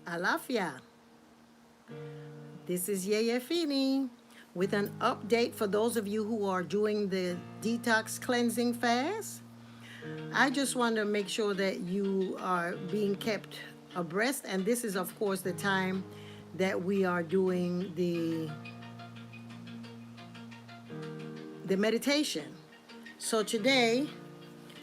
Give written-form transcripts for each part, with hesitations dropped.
Alafia. This is Yeye Fini with an update for those of you who are doing the detox cleansing fast. I just want to make sure that you are being kept abreast, and this is, of course, the time that we are doing the meditation. So today,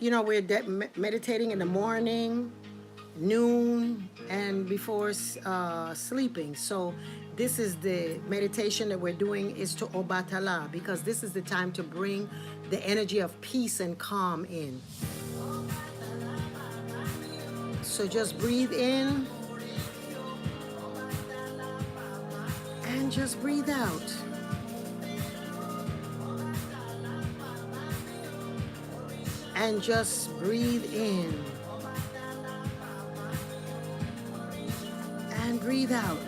we're meditating in the morning, noon, and before sleeping. So this is the meditation that we're doing is to Obatala, because this is the time to bring the energy of peace and calm in. So just breathe in and just breathe out. And just breathe in and breathe out.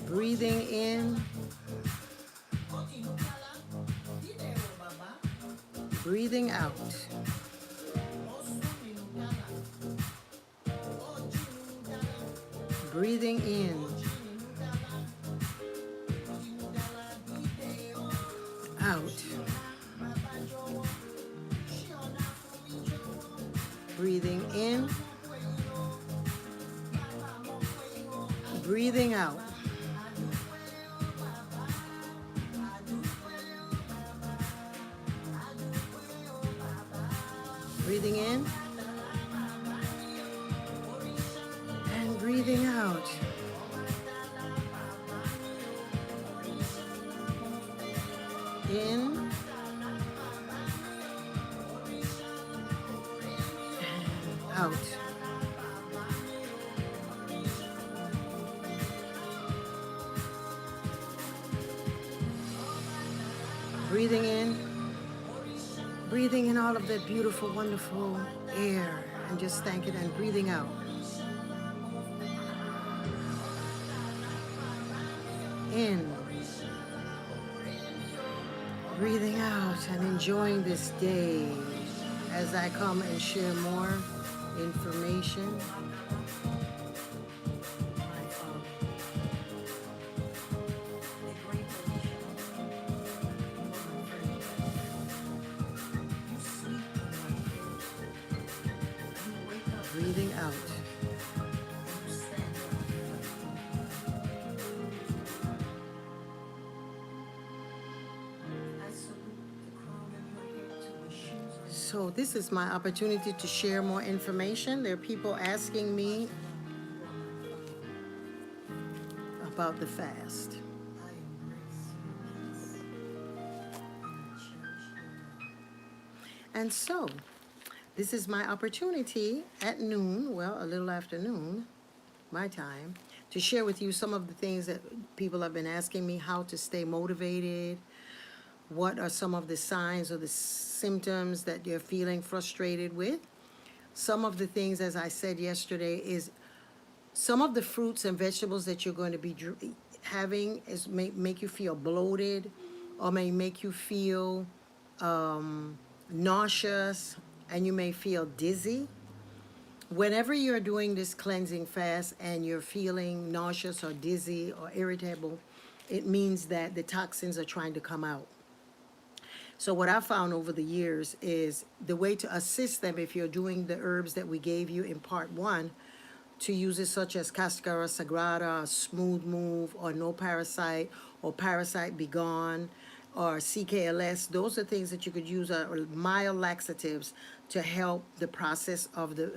Breathing in, breathing out. Breathing in, out. Breathing in, breathing out. Breathing in and breathing out. In and out. Breathing in all of that beautiful, wonderful air, and just thank it, and breathing out. In, breathing out, and enjoying this day as I come and share more information. Breathing out. So this is my opportunity to share more information. There are people asking me about the fast. And so, this is my opportunity at noon, well, a little after noon, my time, to share with you some of the things that people have been asking me, how to stay motivated, what are some of the signs or the symptoms that you're feeling frustrated with. Some of the things, as I said yesterday, is some of the fruits and vegetables that you're going to be having is may make you feel bloated, or may make you feel nauseous, and you may feel dizzy. Whenever you're doing this cleansing fast and you're feeling nauseous or dizzy or irritable, it means that the toxins are trying to come out. So what I found over the years is the way to assist them, if you're doing the herbs that we gave you in part 1, to use it such as Cascara Sagrada, Smooth Move, or No Parasite, or Parasite Be Gone, or CKLS. Those are things that you could use, are mild laxatives to help the process of the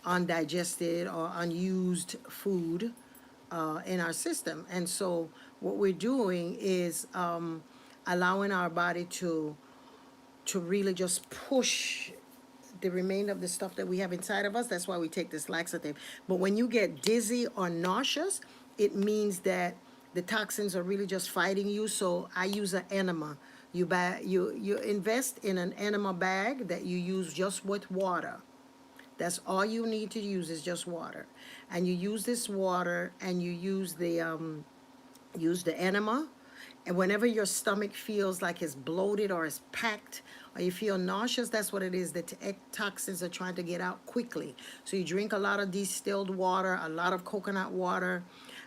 undigested or unused food in our system. And so what we're doing is allowing our body to really just push the remainder of the stuff that we have inside of us. That's why we take this laxative. But when you get dizzy or nauseous, it means that the toxins are really just fighting you. So I use an enema. You invest in an enema bag that you use just with water. That's all you need to use is just water. And you use this water, and you use the enema, And whenever your stomach feels like it's bloated or it's packed or you feel nauseous, that's what it is. The toxins are trying to get out quickly. So you drink a lot of distilled water, a lot of coconut water,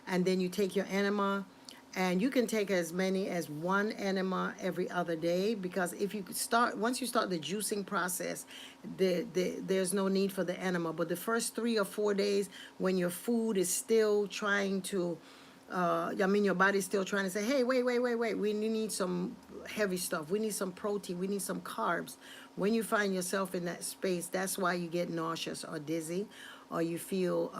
and then you take your enema. And you can take as many as one enema every other day, because if you start, once you start the juicing process, there's no need for the enema. But the first 3 or 4 days, when your food is still trying to your body's still trying to say, hey, wait. We need some heavy stuff. We need some protein. We need some carbs. When you find yourself in that space, that's why you get nauseous or dizzy, or you feel,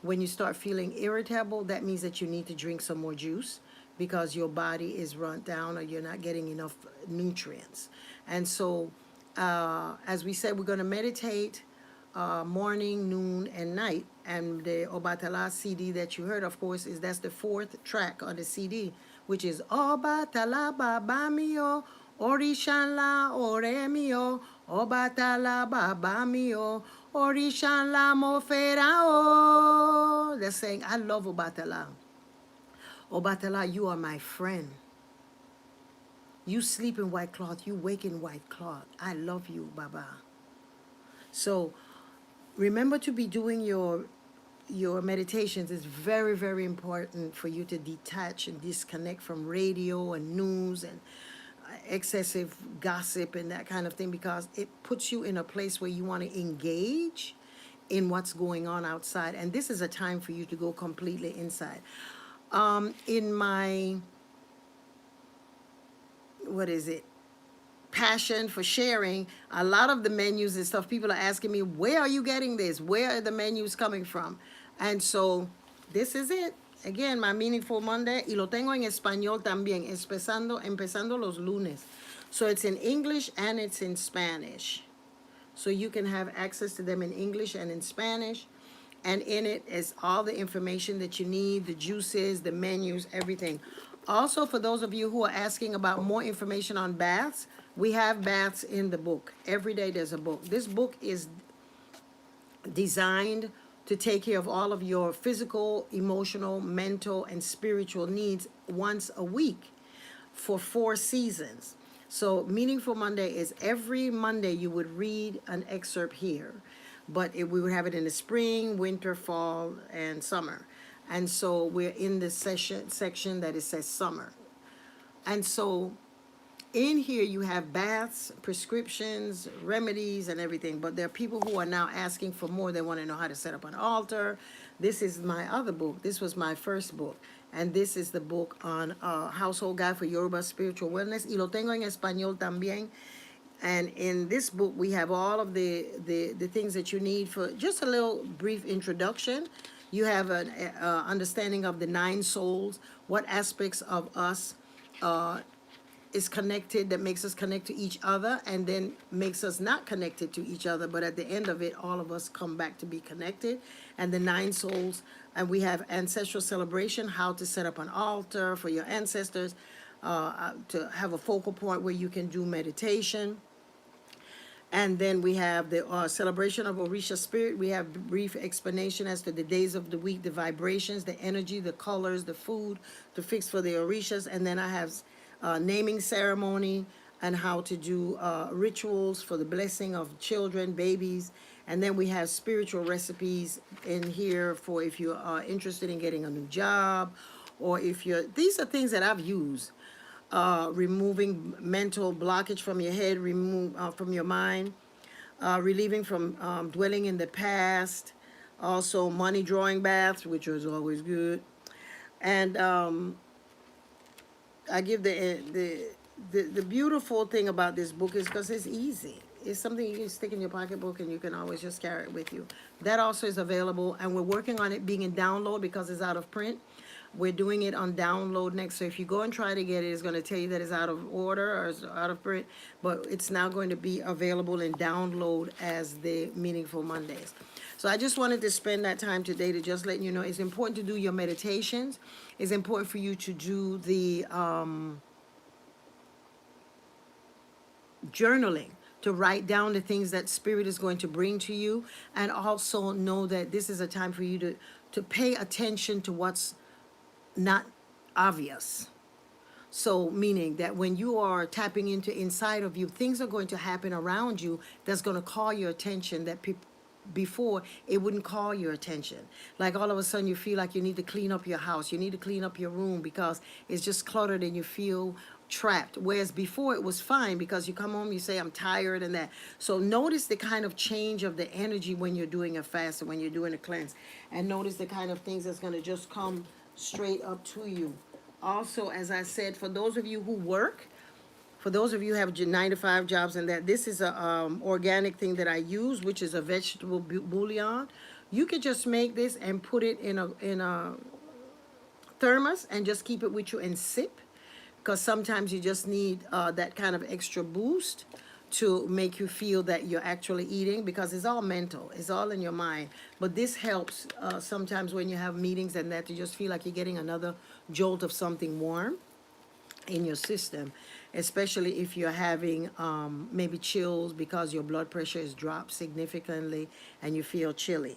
when you start feeling irritable, that means that you need to drink some more juice because your body is run down or you're not getting enough nutrients. And so, as we said, we're going to meditate morning, noon, and night. And the Obatala CD that you heard, of course, that's the 4th track on the CD, which is Obatala Baba Mio, Orishanla Ore Mio, Obatala Baba Mio, Orishanla Moferao. They're saying, I love Obatala. Obatala, you are my friend. You sleep in white cloth, you wake in white cloth. I love you, Baba. So remember to be doing your meditations. It's very, very important for you to detach and disconnect from radio and news and excessive gossip and that kind of thing, because it puts you in a place where you want to engage in what's going on outside. And this is a time for you to go completely inside. In my, passion for sharing a lot of the menus and stuff, people are asking me, where are you getting this? Where are the menus coming from? And so this is it. Again, my Meaningful Monday, y lo tengo en español también, empezando los lunes. So it's in English and it's in Spanish. So you can have access to them in English and in Spanish. And in it is all the information that you need, the juices, the menus, everything. Also, for those of you who are asking about more information on baths, we have baths in the book. Every day there's a book. This book is designed to take care of all of your physical, emotional, mental, and spiritual needs once a week for 4 seasons. So Meaningful Monday is every Monday you would read an excerpt here, but we would have it in the spring, winter, fall, and summer. And so we're in the section that it says summer. And so in here you have baths, prescriptions, remedies, and everything. But there are people who are now asking for more. They want to know how to set up an altar. This is my other book. This was my first book. And this is the book on Household Guide for Yoruba Spiritual Wellness. Y lo tengo en español también. And in this book, we have all of the things that you need for just a little brief introduction. You have an understanding of the 9 souls, what aspects of us is connected, that makes us connect to each other, and then makes us not connected to each other. But at the end of it, all of us come back to be connected. And the 9 souls, and we have ancestral celebration, how to set up an altar for your ancestors, to have a focal point where you can do meditation. And then we have the celebration of Orisha spirit. We have brief explanation as to the days of the week, the vibrations, the energy, the colors, the food to fix for the Orishas. And then I have naming ceremony and how to do rituals for the blessing of children, babies. And then we have spiritual recipes in here for if you are interested in getting a new job, or if these are things that I've used. Removing mental blockage from your head, from your mind, relieving from dwelling in the past, also money drawing baths, which was always good. And I give the beautiful thing about this book is because it's easy. It's something you can stick in your pocketbook and you can always just carry it with you. That also is available, and we're working on it being in download because it's out of print. We're doing it on download next. So if you go and try to get it, it's going to tell you that it's out of order or it's out of print. But it's now going to be available in download as the Meaningful Mondays. So I just wanted to spend that time today to just let you know it's important to do your meditations. It's important for you to do the journaling, to write down the things that Spirit is going to bring to you. And also know that this is a time for you to pay attention to what's not obvious. So, meaning that when you are tapping into inside of you, things are going to happen around you that's going to call your attention that people before it wouldn't call your attention. Like all of a sudden you feel like you need to clean up your house, you need to clean up your room because it's just cluttered and you feel trapped. Whereas before it was fine because you come home, you say, I'm tired and that. So notice the kind of change of the energy when you're doing a fast and when you're doing a cleanse. And notice the kind of things that's going to just come straight up to you. Also, as I said, for those of you who work, for those of you who have 9 to 5 jobs and that, this is a organic thing that I use, which is a vegetable bouillon. You could just make this and put it in a thermos and just keep it with you and sip, because sometimes you just need that kind of extra boost to make you feel that you're actually eating, because it's all mental, it's all in your mind. But this helps sometimes when you have meetings and that, to just feel like you're getting another jolt of something warm in your system, especially if you're having maybe chills because your blood pressure is dropped significantly and you feel chilly.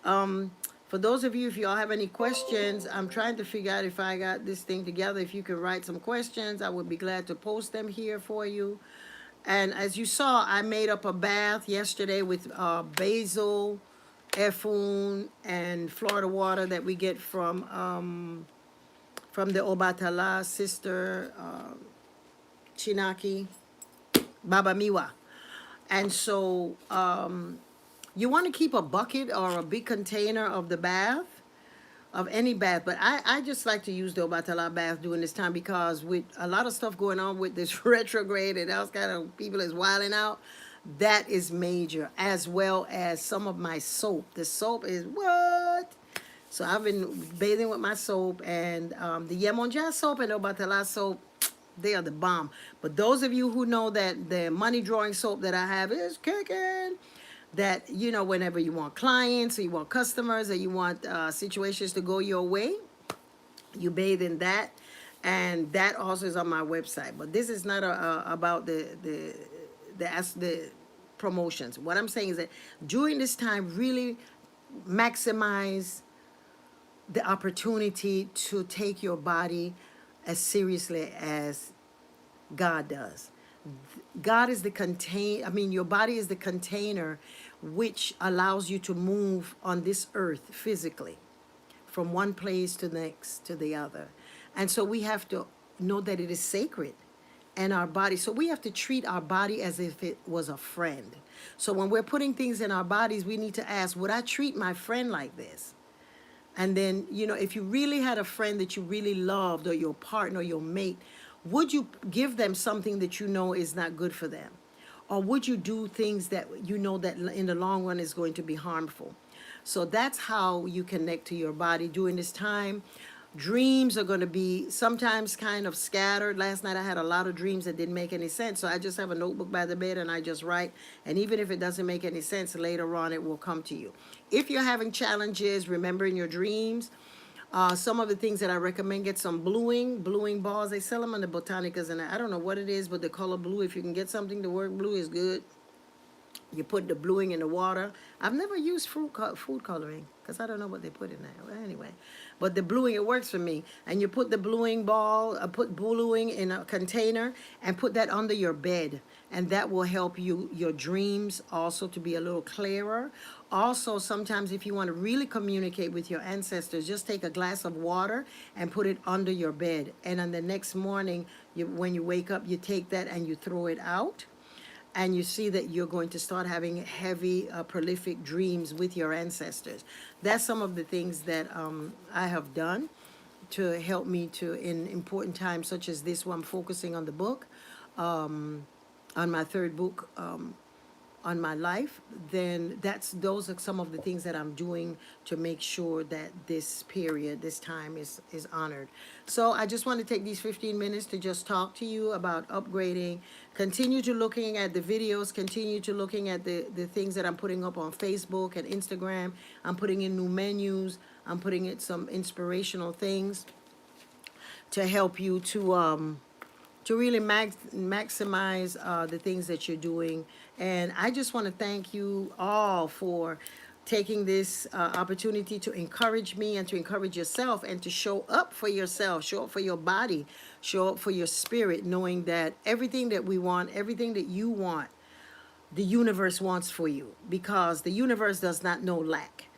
For those of you, if y'all have any questions, I'm trying to figure out if I got this thing together. If you could write some questions, I would be glad to post them here for you. And as you saw, I made up a bath yesterday with basil, effun, and Florida water that we get from the Obatala sister, Chinaki, Baba Miwa. And so you want to keep a bucket or a big container of the bath, of any bath. But I just like to use the Obatala bath during this time, because with a lot of stuff going on with this retrograde and else kind of people is wilding out, that is major, as well as some of my soap. The soap is what? So I've been bathing with my soap, and the Yemonja soap and Obatala soap, they are the bomb. But those of you who know that the money drawing soap that I have is kicking, that, you know, whenever you want clients or you want customers or you want situations to go your way, you bathe in that. And that also is on my website. But this is not about the promotions. What I'm saying is that during this time, really maximize the opportunity to take your body as seriously as God does. God is the your body is the container which allows you to move on this earth physically from one place to the next to the other. And so we have to know that it is sacred, and our body. So we have to treat our body as if it was a friend. So when we're putting things in our bodies, we need to ask, would I treat my friend like this? And then, you know, if you really had a friend that you really loved, or your partner, or your mate, would you give them something that you know is not good for them? Or would you do things that you know that in the long run is going to be harmful? So that's how you connect to your body during this time. Dreams are going to be sometimes kind of scattered. Last night I had a lot of dreams that didn't make any sense. So I just have a notebook by the bed and I just write. And even if it doesn't make any sense, later on it will come to you. If you're having challenges remembering your dreams, some of the things that I recommend, get some bluing balls. They sell them on the Botanicas, and I don't know what it is, but the color blue, if you can get something to work blue, is good. You put the bluing in the water. I've never used food coloring because I don't know what they put in there. Well, anyway, but the bluing, it works for me. And you put the bluing ball, put bluing in a container and put that under your bed. And that will help your dreams also to be a little clearer. Also, sometimes if you want to really communicate with your ancestors, just take a glass of water and put it under your bed. And on the next morning, when you wake up, you take that and you throw it out. And you see that you're going to start having heavy, prolific dreams with your ancestors. That's some of the things that I have done to help me to, in important times such as this one, I'm focusing on the book, on my third book, on my life. Then those are some of the things that I'm doing to make sure that this period, this time is honored. So I just want to take these 15 minutes to just talk to you about upgrading. Continue to looking at the videos, continue to looking at the things that I'm putting up on Facebook and Instagram. I'm putting in new menus. I'm putting in some inspirational things to help you to really maximize the things that you're doing. And I just want to thank you all for taking this opportunity to encourage me and to encourage yourself and to show up for yourself, show up for your body, show up for your spirit, knowing that everything that we want, everything that you want, the universe wants for you, because the universe does not know lack.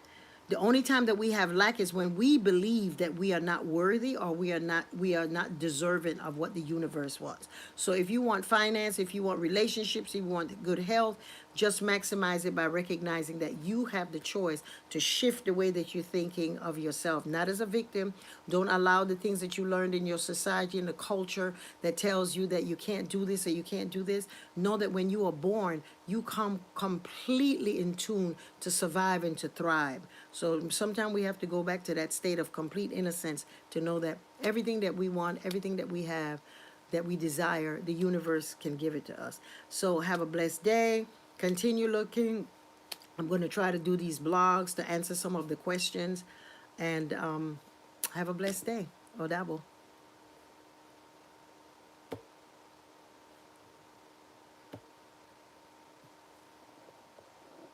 The only time that we have lack is when we believe that we are not worthy, or we are not deserving of what the universe wants. So if you want finance, if you want relationships, if you want good health, just maximize it by recognizing that you have the choice to shift the way that you're thinking of yourself, not as a victim. Don't allow the things that you learned in your society and the culture that tells you that you can't do this or you can't do this. Know that when you are born, you come completely in tune to survive and to thrive. So sometimes we have to go back to that state of complete innocence to know that everything that we want, everything that we have, that we desire, the universe can give it to us. So have a blessed day. Continue looking. I'm going to try to do these blogs to answer some of the questions. And have a blessed day. Odabo.